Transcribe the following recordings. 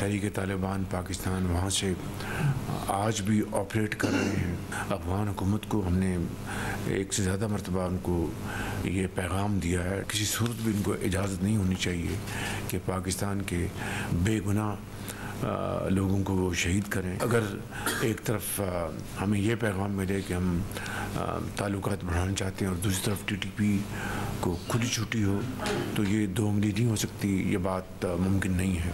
तहरीक तालिबान पाकिस्तान वहाँ से आज भी ऑपरेट कर रहे हैं। अफगान हुकूमत को हमने एक से ज़्यादा मरतबा उनको ये पैगाम दिया है, किसी सूरत भी इनको इजाज़त नहीं होनी चाहिए कि पाकिस्तान के बेगुनाह लोगों को वो शहीद करें। अगर एक तरफ हमें ये पैगाम मिले कि हम ताल्लुकात बढ़ाना चाहते हैं और दूसरी तरफ TTP को खुली छुट्टी हो, तो ये दो उंगली नहीं हो सकती, ये बात मुमकिन नहीं है।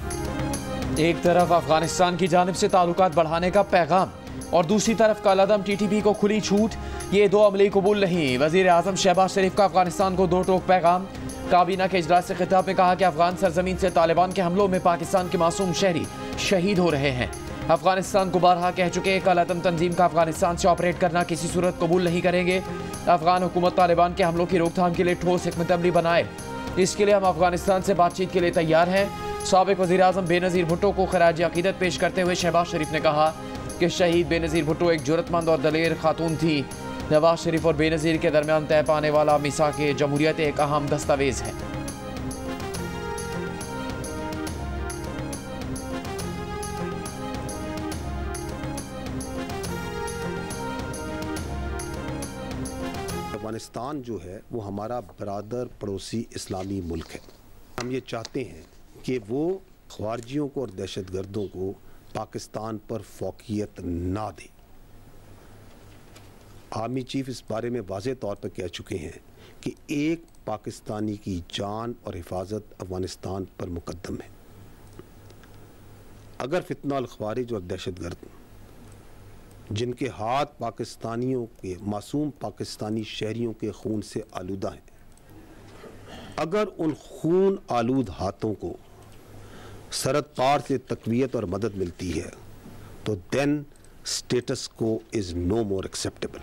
एक तरफ अफगानिस्तान की जानिब से ताल्लुकात बढ़ाने का पैगाम और दूसरी तरफ कालादम TTP को खुली छूट, ये दो अमली कबूल नहीं। वज़ीर आज़म शहबाज शरीफ का अफगानिस्तान को दो टोक पैगाम। काबीना के इजलास से खिताब में कहा कि अफगान सरजमीन से तालिबान के हमलों में पाकिस्तान के मासूम शहरी शहीद हो रहे हैं। अफगानिस्तान को बारहा कह चुके कालादम तंजीम का अफगानिस्तान से ऑपरेट करना किसी सूरत कबूल नहीं करेंगे। अफगान हुकूमत तालिबान के हमलों की रोकथाम के लिए ठोस हिकमत अमली बनाए, इसके लिए हम अफगानिस्तान से बातचीत के लिए तैयार हैं। साबिक वज़ीर आज़म बेनज़ीर भुट्टो को खराज अकीदत पेश करते हुए शहबाज शरीफ ने कहा कि शहीद बेनज़ीर भुट्टो एक जुर्रतमंद और दलेर खातून थी। नवाज शरीफ और बेनज़ीर के दरमियान तय पाने वाला मीसाक जमहूरियत एक अहम दस्तावेज़ है। अफगानिस्तान जो है वो हमारा बरादर पड़ोसी इस्लामी मुल्क है। हम ये चाहते हैं कि वो ख्वारजियों को और दहशतगर्दों को पाकिस्तान पर फौकियत ना दे। आर्मी चीफ इस बारे में वाज़ेह तौर पर कह चुके हैं कि एक पाकिस्तानी की जान और हिफाजत अफगानिस्तान पर मुकद्दम है। अगर फितना अल ख्वारिज और दहशतगर्द जिनके हाथ पाकिस्तानियों के मासूम पाकिस्तानी शहरियों के खून से आलूदा हैं, अगर उन खून आलूद हाथों को सरहद पार से तक़वियत और मदद मिलती है तो then status quo is no more acceptable.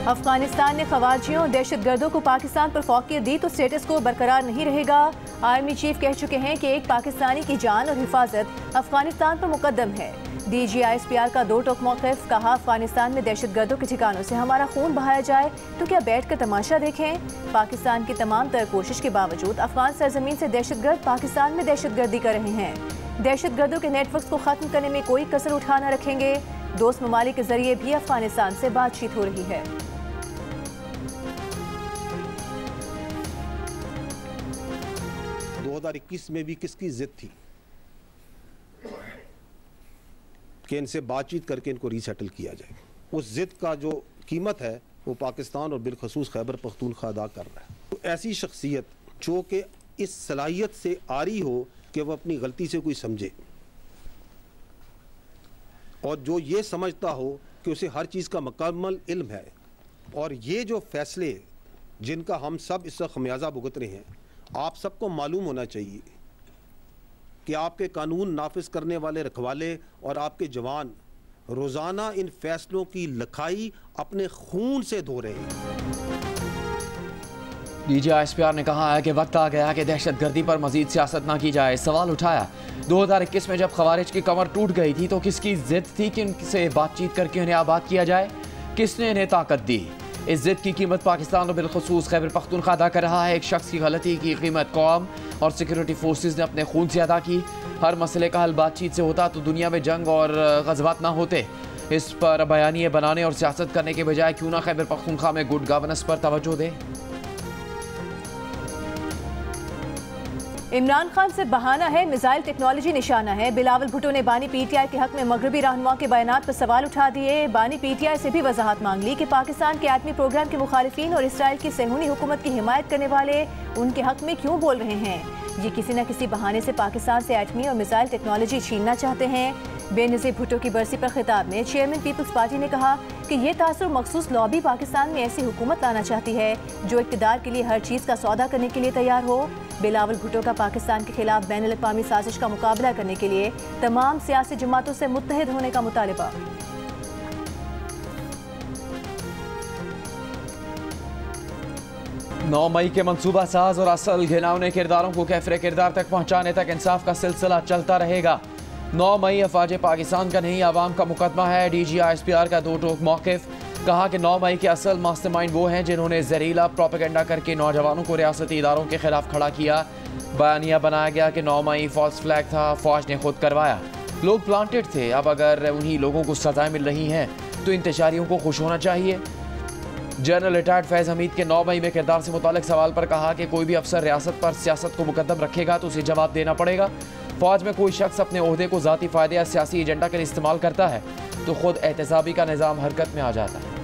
Afghanistan ने खवारजियों और दहशतगर्दों को पाकिस्तान पर फौकियत दी तो स्टेटस को बरकरार नहीं रहेगा। आर्मी चीफ कह चुके हैं कि एक पाकिस्तानी की जान और हिफाजत अफगानिस्तान पर मुकद्दम है। DG ISPR का दो टोक मौक़िफ़, कहा अफगानिस्तान में दहशतगर्दों के ठिकानों से हमारा खून बहाया जाए तो क्या बैठ कर तमाशा देखें। पाकिस्तान की तमाम तर कोशिश के बावजूद अफगान सरजमीन से दहशतगर्द पाकिस्तान में दहशतगर्दी कर रहे हैं। दहशतगर्दों के नेटवर्क को ख़त्म करने में कोई कसर उठा न रखेंगे। दोस्त ममालिक के जरिए भी अफगानिस्तान से बातचीत हो रही है। में भी किसकी जिद थी कि इनसे बातचीत करके इनको रीसेटल किया जाए। उस जिद का जो कीमत है वो पाकिस्तान और बिलखसूस खैबर पख्तूनख्वा अदा कर रहा है। तो ऐसी शख्सियत जो कि इस सलाहियत से आरी हो कि वह अपनी गलती से कोई समझे और जो ये समझता हो कि उसे हर चीज़ का मुकम्मल इल्म है, और ये जो फैसले जिनका हम सब इस वक्त खमियाजा भुगत रहे हैं, आप सबको मालूम होना चाहिए कि आपके कानून नाफिज करने वाले रखवाले और आपके जवान रोज़ाना इन फैसलों की लखाई अपने खून से धो रहे हैं। DG ISPR ने कहा है कि वक्त आ गया कि दहशतगर्दी पर मजीद सियासत ना की जाए। सवाल उठाया 2021 में जब खवारिज की कमर टूट गई थी तो किसकी जिद थी कि उनसे बातचीत करके उन्हें आबाद किया जाए, किसने इन्हें ताकत दी। इस जिद की कीमत पाकिस्तान और बिलखसूस खैबर पख्तूनख्वा अदा कर रहा है। एक शख्स की गलती की कीमत कौम और सिक्योरिटी फोर्सेस ने अपने खून से अदा की। हर मसले का हल बातचीत से होता तो दुनिया में जंग और गज़वात ना होते। इस पर बयानिए बनाने और सियासत करने के बजाय क्यों ना खैबर पख्तूनख्वा में गुड गवर्नेंस पर तवज्जो दे। इमरान खान से बहाना है, मिसाइल टेक्नोलॉजी निशाना है। बिलावल भुट्टो ने बानी PTI के हक में मगरबी रहनुमा के बयानात पर सवाल उठा दिए। बानी PTI से भी वजाहत मांग ली कि पाकिस्तान के एटमी प्रोग्राम के मुखालिफिन और इसराइल की सेहूनी हुकूमत की हिमायत करने वाले उनके हक में क्यों बोल रहे हैं। ये किसी न किसी बहाने से पाकिस्तान से एटमी और मिसाइल टेक्नोलॉजी छीनना चाहते हैं। बेनज़ीर भुट्टो की बरसी पर खिताब में चेयरमैन पीपल्स पार्टी ने कहा कि ये तासुर मखसूस लॉबी पाकिस्तान में ऐसी हुकूमत लाना चाहती है जो इक़्तिदार के लिए हर चीज़ का सौदा करने के लिए तैयार हो। बिलावल भुट्टो का पाकिस्तान के खिलाफ बैनुल अक़वामी साजिश का मुकाबला करने के लिए तमाम सियासी जमातों से मुत्तहिद होने का मुतालिबा। 9 मई के मंसूबा साज और असल घिनौने किरदारों को कैफरे किरदार तक पहुँचाने तक इंसाफ का सिलसिला चलता रहेगा। 9 मई अफवाज पाकिस्तान का नहीं आवाम का मुकदमा है। DG ISPR का दो टोक मौक़िफ़, कहा कि 9 मई के असल मास्टरमाइंड वो हैं जिन्होंने जहरीला प्रोपेगेंडा करके नौजवानों को रियासती इदारों के खिलाफ खड़ा किया। बयानिया बनाया गया कि 9 मई फॉल्स फ्लैग था, फौज ने खुद करवाया, लोग प्लांटेड थे। अब अगर उन्हीं लोगों को सजाएं मिल रही हैं तो इंतशारियों को खुश होना चाहिए। जनरल रिटायर्ड फैज़ हमीद के 9 मई में किरदार से मुतालिक सवाल पर कहा कि कोई भी अफसर रियासत पर सियासत को मुकद्दम रखेगा तो उसे जवाब देना पड़ेगा। फौज में कोई शख्स अपने ओहदे को ज़ाती फ़ायदे या सियासी एजेंडा के लिए इस्तेमाल करता है तो खुद एहतसाबी का निज़ाम हरकत में आ जाता है।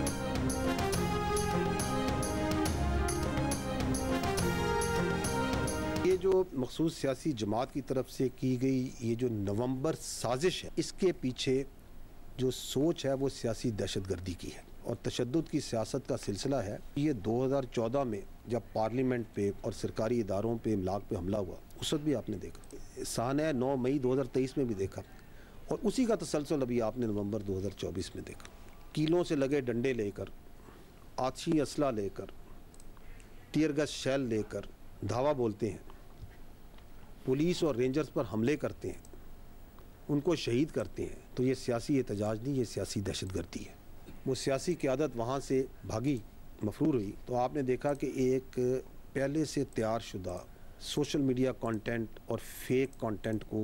ये जो मखसूस सियासी जमात की तरफ से की गई ये जो नवंबर साजिश है, इसके पीछे जो सोच है वो सियासी दहशतगर्दी की है और तशद्दुद की सियासत का सिलसिला है। ये 2014 में जब पार्लियामेंट पे और सरकारी इदारों पे इमलाक पे हमला हुआ उस वक्त भी आपने देखा, साने 9 मई 2023 में भी देखा और उसी का तसलसल अभी आपने नवंबर 2024 में देखा। कीलों से लगे डंडे लेकर, आछी असला लेकर, टीयर गैस शेल लेकर धावा बोलते हैं, पुलिस और रेंजर्स पर हमले करते हैं, उनको शहीद करते हैं, तो ये सियासी एहतजाज नहीं, ये सियासी दहशतगर्दी है। वो सियासी क़यादत वहाँ से भागी, मफरूर हुई, तो आपने देखा कि एक पहले से तैयार शुदा सोशल मीडिया कंटेंट और फेक कंटेंट को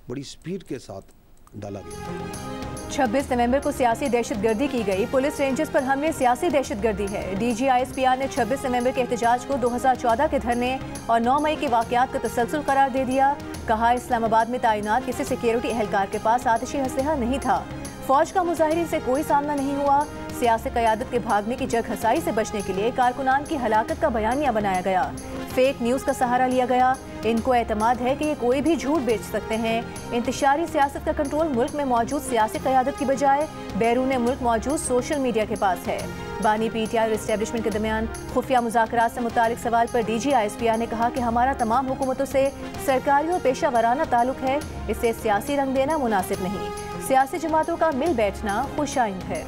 बड़ी स्पीड के साथ डाला गया। 26 नवंबर को सियासी दहशतगर्दी की गई। पुलिस रेंजर्स पर हमले सियासी दहशतगर्दी है। DGISPR ने 26 नवंबर के एहतजाज को 2014 के धरने और 9 मई के वाक़यात का तसलसल करार दे दिया। कहा, इस्लामाबाद में तैनात किसी सिक्योरिटी एहलकार के पास आतिशी असलहा नहीं था। फौज का मुजाहिरीन से कोई सामना नहीं हुआ। सियासी क़यादत के भागने की जग हसाई से बचने के लिए कारकुनान की हलाकत का बयानिया बनाया गया। फेक न्यूज़ का सहारा लिया गया। इनको एतमाद है कि ये कोई भी झूठ बेच सकते हैं। इंतशारी सियासत का कंट्रोल मुल्क में मौजूद सियासी क़यादत की बजाय बैरून मुल्क मौजूद सोशल मीडिया के पास है। बानी PTI और इस्टेब्लिशमेंट के दरमियान खुफिया मुज़ाकरात से मुतालिक सवाल पर DGISPR ने कहा कि हमारा तमाम हुकूमतों से सरकारी और पेशा वराना ताल्लुक है, इसे सियासी रंग देना मुनासिब नहीं। सियासी जमातों का मिल बैठना खुशाइंद है।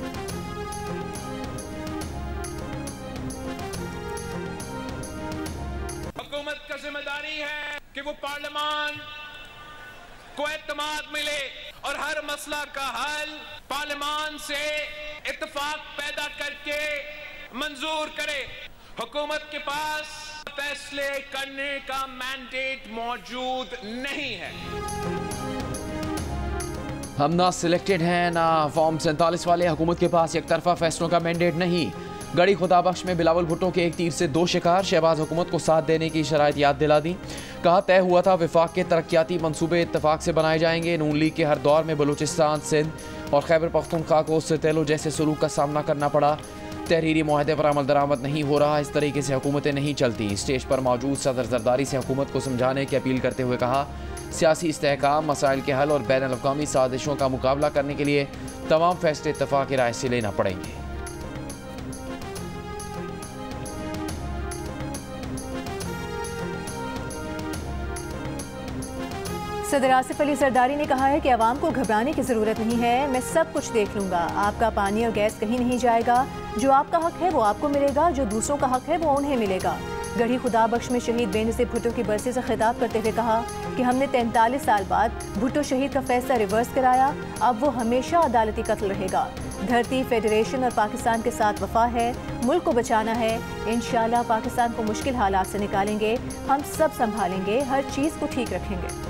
हुकूमत का जिम्मेदारी है कि वो पार्लियामान को एतमाद मिले और हर मसला का हल पार्लियामान से इत्तेफाक पैदा करके मंजूर करे। हुकूमत के पास फैसले करने का मैंडेट मौजूद नहीं है। हम ना सिलेक्टेड हैं ना फॉर्म 47 वाले। हुकूमत के पास एक तरफा फैसलों का मैंडेट नहीं। गढ़ी खुदाबख्श में बिलावल भुट्टो के एक तीर से 2 शिकार। शहबाज हुकूमत को साथ देने की शराइत याद दिला दी। कहा, तय हुआ था वफाक के तरक्याती मनसूबे इत्तफाक से बनाए जाएंगे। नून लीग के हर दौर में बलूचिस्तान, सिंध और खैबर पख्तूनख्वा को सतेलो जैसे सलूक का सामना करना पड़ा। तहरीरी मुआहदे पर अमल दरामद नहीं हो रहा। इस तरीके से हुकूमतें नहीं चलती। स्टेज पर मौजूद सदर जरदारी से हुकूमत को समझाने की अपील करते हुए कहा, सियासी इस्तेहकाम, मसाइल के हल और बैन अल-अक़वामी साजिशों का मुकाबला करने के लिए तमाम फैसले इत्तफाक़ी राय से लेना पड़ेंगे। सदर आसिफ अली जरदारी ने कहा है कि अवाम को घबराने की ज़रूरत नहीं है। मैं सब कुछ देख लूँगा। आपका पानी और गैस कहीं नहीं जाएगा। जो आपका हक है वो आपको मिलेगा, जो दूसरों का हक है वो उन्हें मिलेगा। गढ़ी खुदाबख्श में शहीद बेनज़ीर भुट्टो की बरसी से खिताब करते हुए कहा कि हमने 43 साल बाद भुट्टो शहीद का फैसला रिवर्स कराया। अब वो हमेशा अदालती कत्ल रहेगा। धरती, फेडरेशन और पाकिस्तान के साथ वफा है। मुल्क को बचाना है। इंशाअल्लाह पाकिस्तान को मुश्किल हालात से निकालेंगे। हम सब संभालेंगे, हर चीज़ को ठीक रखेंगे।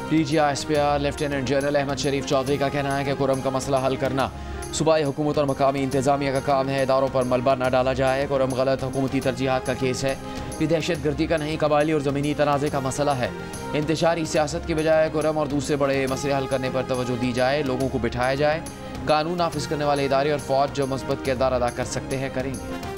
DGISPR लेफ्टिनेंट जनरल अहमद शरीफ चौधरी का कहना है कि कुरम का मसला हल करना सूबाई हुकूमत और मकामी इंतजामिया का काम है। इदारों पर मलबा न डाला जाए। कुरम गलत हुकूमती तरजीहात का केस है। ये दहशत गर्दी का नहीं, कबायली और ज़मीनी तनाज़े का मसला है। इंतशारी सियासत की बजाय कुरम और दूसरे बड़े मसले हल करने पर तवज्जो दी जाए। लोगों को बिठाया जाए। कानून नाफिज करने वाले इदारे और फौज जो मुस्बत किरदार अदा कर सकते हैं करेंगे।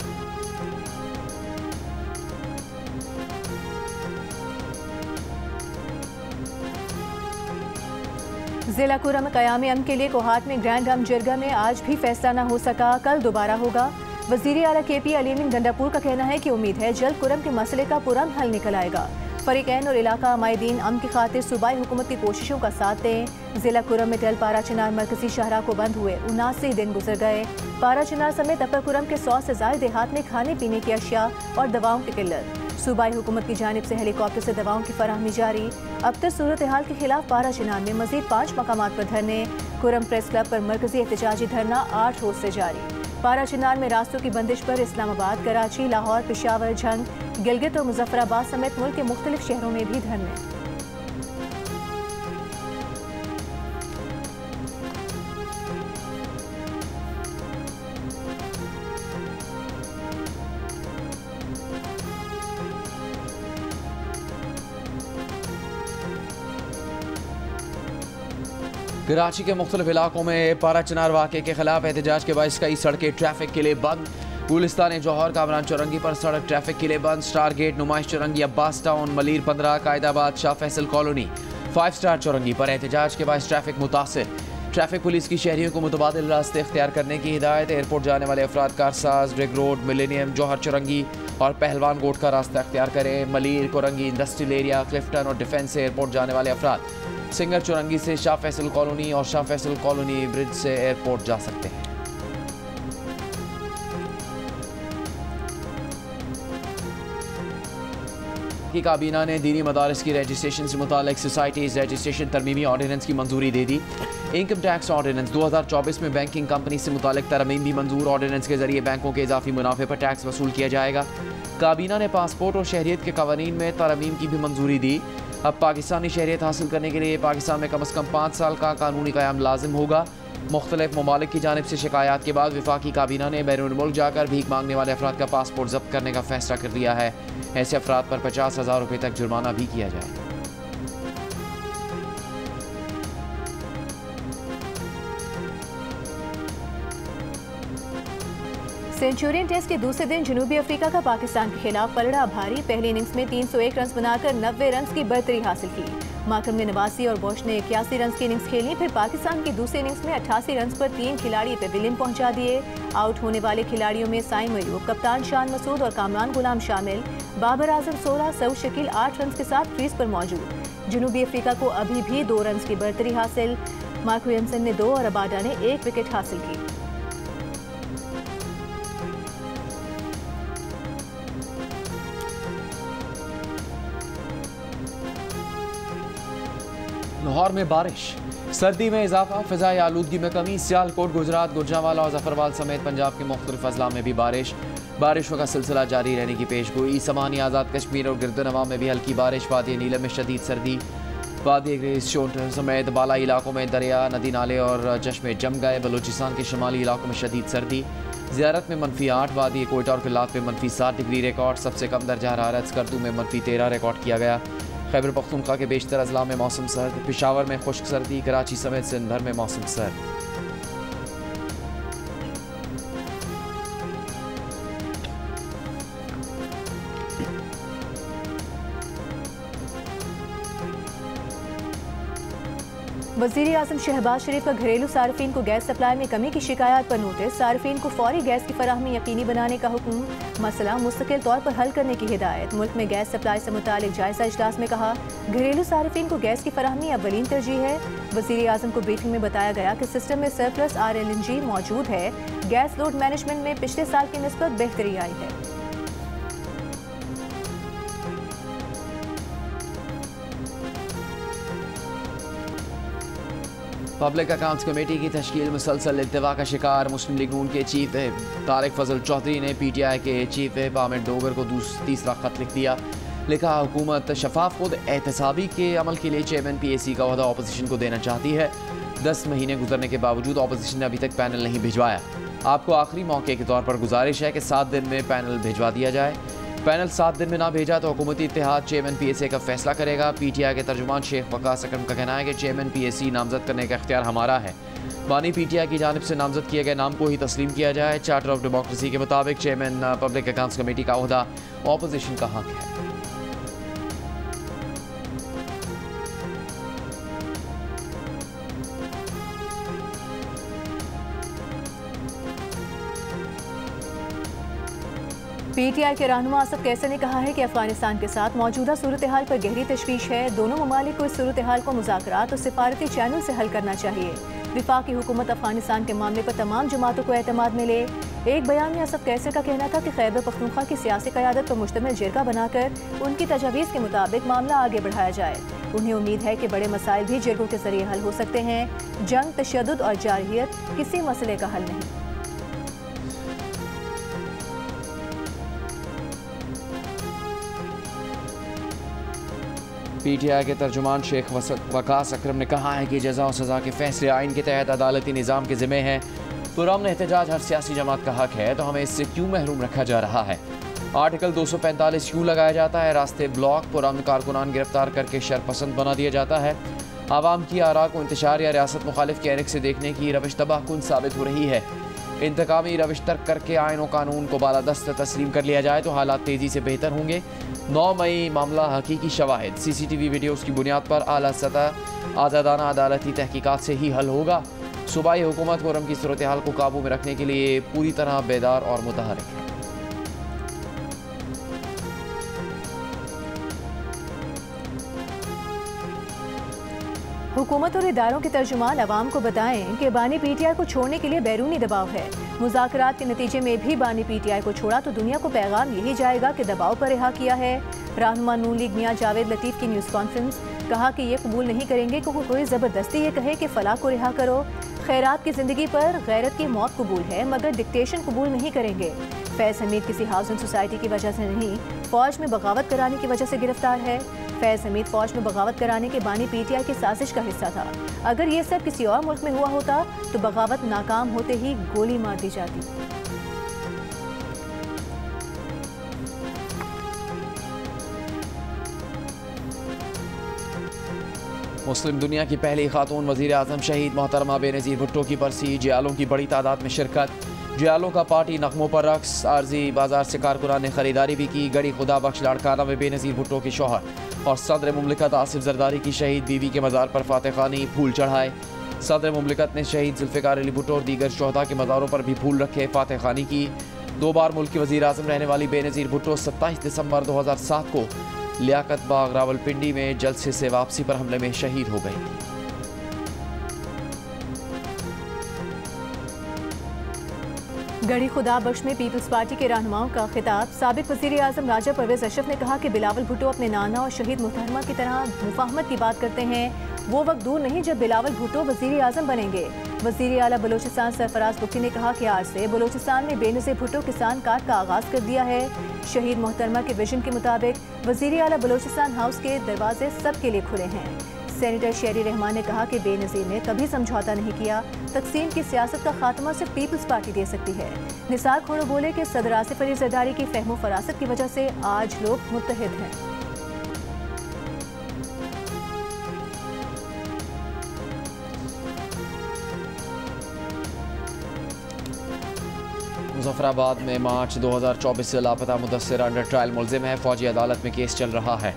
जिला कुरम क़याम अमन के लिए कोहाट में ग्रैंड अम जरगा में आज भी फैसला न हो सका, कल दोबारा होगा। वज़ीर आला KP अलीमीन गंडापुर का कहना है कि उम्मीद है जल्द कुरम के मसले का पुरअमन हल निकल आएगा। फरीकैन और इलाका अमायदीन अमन की खातिर सूबाई हुकूमत की कोशिशों का साथ दें। जिला कुरम में टल पारा चिनार मरकजी शाहराह को बंद हुए 79 दिन गुजर गए। पारा चिनार समेत अपर कुरम के 100 से ज़ायद देहात में खाने पीने की अशिया और दवाओं की किल्लत। सूबाई हुकूमत की जानिब से हेलीकॉप्टर से दवाओं की फराहमी जारी। अब तक सूरत हाल के खिलाफ पारा चिनार में मजीद 5 मकामात पर धरने। कुरम प्रेस क्लब पर मरकजी एहतजाजी धरना 8 रोज से जारी। पारा चिनार में रास्तों की बंदिश पर इस्लामाबाद, कराची, लाहौर, पेशावर, झंग, गिलगित और मुजफ्फराबाद समेत मुल्क के मुख्तलिफ शहरों में भी धरने। कराची के मुख्तलिफ इलाकों में पारा चिनार वाक़े के खिलाफ एहतजाज के बायस कई सड़कें ट्रैफिक के लिए बंद। गुलिस्तान जौहर, कामरान चौरंगी पर सड़क ट्रैफिक के लिए बंद। Star gate, Numaish Chaurangi, Abbas town, Malir 15, Qaidabad, Shah Faisal colony, 5 star Chaurangi पर एहतजाज के बायस ट्रैफिक मुतासिर। ट्रैफिक पुलिस की शहरियों को मुतबादिल रास्ते इख्तियार करने की हिदायत। एयरपोर्ट जाने वाले अफराद कारसाज, ड्रिग रोड, मिलेनियम, जौहर चौरंगी और पहलवान गोट का रास्ता इख्तियार करें। मलीर, कोरंगी, इंडस्ट्रियल एरिया, क्लिफ्टन और डिफेंस से एयरपोर्ट जाने वाले अफराद सिंगर चौरंगी से शाह फैसल कॉलोनी और शाह फैसल कॉलोनी ब्रिज से एयरपोर्ट जा सकते हैं। की काबीना ने दीनी मदारिस की रजिस्ट्रेशन से मुतालिक सोसाइटीज़ रजिस्ट्रेशन तरमीमी ऑर्डिनेंस की मंजूरी दे दी। इनकम टैक्स ऑर्डिनेंस 2024 में बैंकिंग कंपनी से मुतालिक तरमीम भी मंजूर। ऑर्डिनेंस के जरिए बैंकों के इजाफी मुनाफे पर टैक्स वसूल किया जाएगा। काबीना ने पासपोर्ट और शहरियत के कवानीन में तरमीम की भी मंजूरी दी। अब पाकिस्तानी शहरियत हासिल करने के लिए पाकिस्तान में कम अज़ कम 5 साल का कानूनी क़याम लाजिम होगा। मुख्तलिफ ममालिक की जानिब से शिकायत के बाद वफाकी काबीना ने बैरून मुल्क जाकर भीख मांगने वाले अफराद का पासपोर्ट जब्त करने का फैसला कर लिया है। ऐसे अफराद पर 50,000 रुपये तक जुर्माना भी किया जाएगा। सेंचुरियन टेस्ट के दूसरे दिन जनूबी अफ्रीका का पाकिस्तान के खिलाफ पलड़ा भारी। पहली इनिंग्स में 301 रन बनाकर 90 रन की बढ़तरी हासिल की। माकरम ने 89 और बोश ने 81 रन की इनिंग्स खेली। फिर पाकिस्तान की दूसरी इनिंग्स में 88 रन पर 3 खिलाड़ी पेविलियन पहुंचा दिए। आउट होने वाले खिलाड़ियों में साइम अयूब, कप्तान शान मसूद और कामरान गुलाम शामिल। बाबर आजम 16, सऊद शकील 8 रन के साथ क्रीज पर मौजूद। जनूबी अफ्रीका को अभी भी 2 रन की बढ़तरी हासिल। मार्क विलियमसन ने 2 और अबाडा ने 1 विकेट हासिल की। लाहौर में बारिश, सर्दी में इजाफा, फिजाई आलूदगी में कमी। सियालकोट, गुजरात, गुजरांवाला और जफरवाल समेत पंजाब के मुख्तलिफ अजला में भी बारिशों का सिलसिला जारी रहने की पेशगोई। समानी आज़ाद कश्मीर और गिरदनवा में भी हल्की बारिश। वादी नीलम में शदीद सर्दी। वादी ग्रेस शोट समेत बालाई इलाकों में दरिया, नदी नाले और चश्मे जम गए। बलूचिस्तान के शुमाली इलाकों में शदीद सर्दी। ज़ियारत में -8, वादी कोयटा और किलात में -7 डिग्री रिकॉर्ड। सबसे कम दर्जा हरारत स्कर्दू में -13 रिकॉर्ड किया गया। खैबर पख्तूनख्वा के बेशतर अजला में मौसम सर्द। पेशावर में खुश्क सर्दी। कराची समेत सिंध भर में मौसम सर्द। वज़ीर आज़म शहबाज शरीफ का घरेलू सार्फिन को गैस सप्लाई में कमी की शिकायत पर नोटिस। सार्फिन को फौरी गैस की फराहमी यकीनी बनाने का हुक्म। मसला मुस्तकिल तौर पर हल करने की हिदायत। मुल्क में गैस सप्लाई से मुतालिक जायजा इजलास में कहा, घरेलू सार्फिन को गैस की फराहमी अव्वलीन तरजीह है। वज़ीर आज़म को ब्रीफिंग में बताया गया कि सिस्टम में सरप्लस RLNG मौजूद है। गैस लोड मैनेजमेंट में पिछले साल की निस्बत बेहतरी आई है। पब्लिक अकाउंट्स कमेटी की तश्कील मुसलसल इल्तिवा का शिकार। मुस्लिम लीग नून के चीफ व्हिप तारिक फजल चौधरी ने PTI के चीफ व्हिप आमिर डोगर को तीसरा खत लिख दिया। लिखा, हुकूमत शफाफ खुद एहतसाबी के अमल के लिए चेयरमैन PAC का ओहदा अपोजिशन को देना चाहती है। 10 महीने गुजरने के बावजूद अपोजिशन ने अभी तक पैनल नहीं भिजवाया। आपको आखिरी मौके के तौर पर गुजारिश है कि 7 दिन में पैनल भिजवा दिया जाए। पैनल 7 दिन में ना भेजा तो हुकूमती इत्तेहाद चेयरमैन PAC का फैसला करेगा। PTI के तर्जुमान शेख वकास अकरम का कहना है कि चेयरमैन PAC नामजद करने का इख्तियार हमारा है। बानी PTI की जानिब से नामजद किए गए नाम को ही तस्लीम किया जाए। चार्टर ऑफ डेमोक्रेसी के मुताबिक चेयरमैन पब्लिक अकाउंट्स कमेटी का ओहदा ऑपोजिशन का हक है। PTI के रहनुमा असद कैसर ने कहा है कि अफगानिस्तान के साथ मौजूदा सूरत हाल पर गहरी तशवीश है। दोनों ममालिक को इस सूरत हाल को मुज़ाकरात और सिफारती चैनल से हल करना चाहिए। विफाकी हुकूमत अफगानिस्तान के मामले पर तमाम जमातों को एतमाद मिले। एक बयान में असद कैसर का कहना था कि खैबर पख्तूनख्वा की सियासी क़यादत पर मुश्तमिल जिरगा बनाकर उनकी तजवीज़ के मुताबिक मामला आगे बढ़ाया जाए। उन्हें उम्मीद है कि बड़े मसाइल भी जिरगों के जरिए हल हो सकते हैं। जंग, तशद्दुद और जारहियत किसी मसले का हल नहीं। PTI के तर्जुमान शेख वकास अकरम ने कहा है कि जज़ा और सज़ा के फैसले आइन के तहत अदालती निज़ाम के ज़िम्मे हैं। पुरअमन एहतजाज हर सियासी जमात का हक है, तो हमें इससे क्यों महरूम रखा जा रहा है? आर्टिकल 245 क्यों लगाया जाता है? रास्ते ब्लॉक, पुरअमन कारकुनान गिरफ्तार करके शरपसंद बना दिया जाता है। आवाम की आरा को इंतशार या रियासत मुखालिफ के ऐनक से देखने की रविश तबाहकुन साबित हो रही है। इंतकामी रविश तर्क करके आइन और कानून को बालादस्त तस्लीम कर लिया जाए तो हालात तेज़ी से बेहतर होंगे। 9 मई मामला हकीकी शवाहिद, CCTV वीडियोज़ की बुनियाद पर आला सतह आज़ादाना अदालती तहकीकात से ही हल होगा। सूबाई हुकूमत पुरअमन की सूरत हाल को काबू में रखने के लिए पूरी तरह बेदार और मुतहरिक है। हुकूमत और इदारों के तर्जुमान अवाम को बताएं कि बानी PTI को छोड़ने के लिए बैरूनी दबाव है। मुज़ाकरात के नतीजे में भी बानी PTI को छोड़ा तो दुनिया को पैगाम यही जाएगा कि दबाव पर रिहा किया है। रहनुमा नून लीग मियां जावेद लतीफ़ की न्यूज़ कॉन्फ्रेंस, कहा कि ये कबूल नहीं करेंगे कि कोई ज़बरदस्ती ये कहे कि फ़लाह को रिहा करो। खैरात की ज़िंदगी पर गैरत की मौत कबूल है, मगर डिक्टेशन कबूल नहीं करेंगे। फैज़ हमीद किसी हाउसिंग सोसाइटी की वजह से नहीं, फ़ौज में बगावत कराने की वजह से गिरफ्तार है। फैज़ हमीद फ़ौज में बगावत कराने के बानी PTI की साजिश का हिस्सा था। अगर ये सब किसी और मुल्क में हुआ होता तो बगावत नाकाम होते ही गोली मार दी जाती। मुस्लिम दुनिया की पहली खातून वज़ीर आज़म शहीद मोहतरमा बेनज़ीर भुट्टो की बरसी, जियालों की बड़ी तादाद में शिरकत। जियालों का पार्टी नगमों पर रक्स, आर्जी बाजार से कारकुनान ने खरीदारी भी की। गड़ी खुदा बख्श लाड़काना में बेनज़ीर भुट्टो के शौहर और सदर मुमलिकत आसिफ जरदारी की शहीद बीवी के मज़ार पर फातह खानी फूल चढ़ाए। सदर मुमलिकत ने शहीद जुल्फ़िकार अली भुट्टो और दीगर शोहदा के मज़ारों पर भी फूल रखे, फातह खानी की। 2 बार मुल्क की वज़ीर आज़म रहने वाली बेनज़ीर भुट्टो 27 दिसंबर 2007 को लियाकत बाग रावलपिंडी में जलसे से वापसी पर हमले में शहीद हो गई थी। गढ़ी खुदा बख्श में पीपल्स पार्टी के रहनुमाओं का खिताब। साबिक वज़ीर आज़म राजा परवेज़ अशरफ ने कहा कि बिलावल भुट्टो अपने नाना और शहीद मोहतरमा की तरह मुफाहमत की बात करते हैं। वो वक्त दूर नहीं जब बिलावल भुट्टो वज़ीर आज़म बनेंगे। वज़ीर आला बलोचिस्तान सरफराज बुक्की ने कहा कि आज से बलोचिस्तान में बेनज़ीर भुट्टो किसान कार्ड का आगाज़ कर दिया है। शहीद मोहतरमा के विजन के मुताबिक वज़ीर आला बलोचिस्तान हाउस के दरवाजे सबके लिए खुले हैं। सेनेटर शेरी रहमान ने कहा कि बेनज़ीर ने कभी समझौता नहीं किया, तकसीम की सियासत का खात्मा सिर्फ पीपल्स पार्टी दे सकती है। निसार खोड़ो बोले कि सदर आसिफ अली जरदारी की फहमो फरासत की वजह से आज लोग मुत्तहिद हैं। मुजफ्फराबाद में मार्च 2024 से लापता मुदस्सिर अंडर ट्रायल मुलजिम है। फौजी अदालत में केस चल रहा है।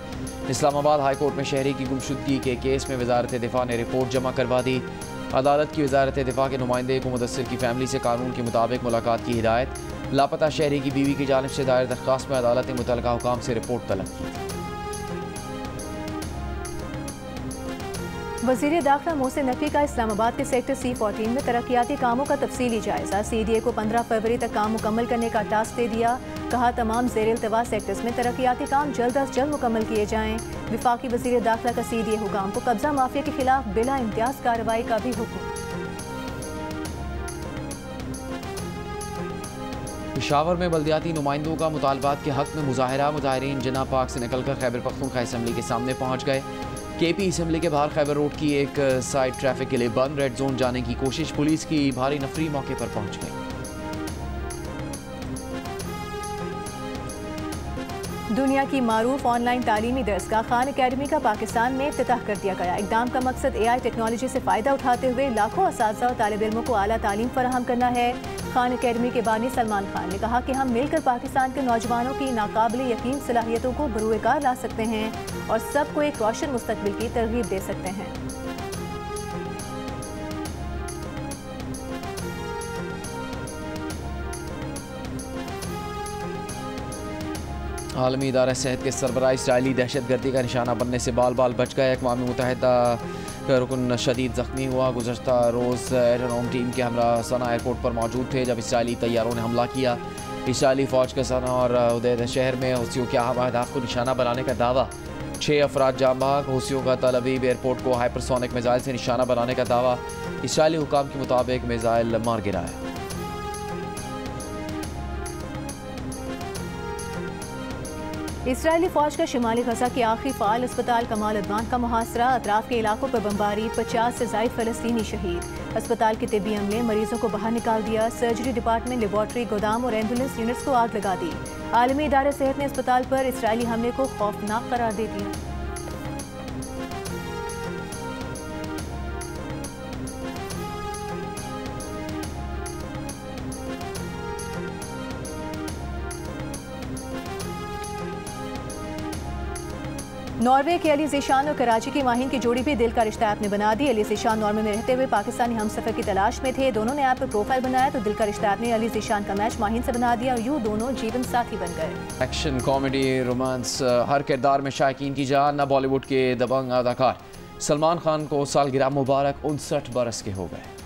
इस्लामाबाद हाई कोर्ट में शहरी की गुमशुदगी के केस में वजारत दिफा ने रिपोर्ट जमा करवा दी। अदालत की वजारत दिफा के नुमाइंदे को मुदस्सिर की फैमिली से कानून के मुताबिक मुलाकात की हिदायत। लापता शहरी की बीवी की जानिब से दायर दरख्वास्त में अदालत ने मुतल्लिका हुकाम से रिपोर्ट तलब की थी। वज़ीर दाखिला मोहसिन नकवी का इस्लामाबाद के सेक्टर C14 में तरक्याती कामों का तफसीली जायजा। CDA को 15 फरवरी तक काम मुकम्मल करने का टास्क दे दिया। कहा तमाम ज़ेर-इल्तवा सेक्टर्स में तरक्याती काम जल्द अज जल्द मुकम्मल किए जाएँ। वफाकी वज़ीर दाखिला का CDA हुकाम को कब्जा माफिया के खिलाफ बिला इम्तियाज़ कार्रवाई का भी हुक्म। पेशावर में बल्दियाती नुमाइंदों का मुतालबात के हक में मुजाहरा। मुजाहिरीन जिन्ना पार्क से निकलकर खैबर पख्तूनख्वा असम्बली के सामने पहुँच गए। KP असम्बली के बाहर खैबर रोड की एक साइड ट्रैफिक के लिए बंद। रेड जोन जाने की कोशिश, पुलिस की भारी नफरी मौके पर पहुंच गई। दुनिया की मारूफ ऑनलाइन तालीमी दरसगाह खान अकेडमी का पाकिस्तान में इफ्तिताह कर दिया गया। इक़दाम का मकसद AI टेक्नोलॉजी से फ़ायदा उठाते हुए लाखों असातिज़ा और तालिब इल्मों को आला तालीम फराहम करना है। खान अकेडमी के बानी सलमान खान ने कहा कि हम मिलकर पाकिस्तान के नौजवानों की नाकाबिल यकीन सलाहियतों को बरूएकार ला सकते हैं और सबको एक रोशन मुस्तकबिल की तरगीब दे सकते हैं। आलमी इदारा सेहत के सरबराह इसराइली दहशतगर्दी का निशाना बनने से बाल बाल बच गए। अक़वाम मुत्तहिदा रुकन शदीद ज़ख्मी हुआ। गुज़श्ता रोज़ एयरहोम टीम के हमरा सना एयरपोर्ट पर मौजूद थे जब इसराइली तैयारों ने हमला किया। इसराइली फ़ौज का सना और उदैद शहर में हुसियों के अहम अहदाफ को निशाना बनाने का दावा। 6 अफराद जाँ बहक। हुसियों का तल अवीव एयरपोर्ट को हाइपरसोनिक मिसाइल से निशाना बनाने का दावा। इसराइली हुकाम के मुताबिक मिसाइल मार गिराया। इसराइली फौज का शिमाली गजा के आखिरी फाल अस्पताल कमाल अदवान का मुहासरा। अतराफ के इलाकों पर बमबारी, 50 से ज़ायद फ़लस्तीनी शहीद। अस्पताल के तिब्बी अमले मरीजों को बाहर निकाल दिया। सर्जरी डिपार्टमेंट, लेबॉर्ट्री, गोदाम और एम्बुलेंस यूनिट्स को आग लगा दी। आलमी इदारे सेहत ने अस्पताल पर इसराइली हमले को खौफनाक करार दे दिया। नॉर्वे के अली ज़ीशान और कराची की माहिन की जोड़ी भी दिल का रिश्ता ऐप ने बना दी। अली ज़ीशान नॉर्वे में रहते हुए पाकिस्तानी हमसफर की तलाश में थे। दोनों ने ऐप पर प्रोफाइल बनाया तो दिल का रिश्ता ऐप ने अली ज़ीशान का मैच माहिन से बना दिया और यूँ दोनों जीवन साथी बन गए। एक्शन, कॉमेडी, रोमांस, हर किरदार में शायकीन की जान। न बॉलीवुड के दबंग अदाकार सलमान खान को सालगिरह मुबारक, 59 बरस के हो गए।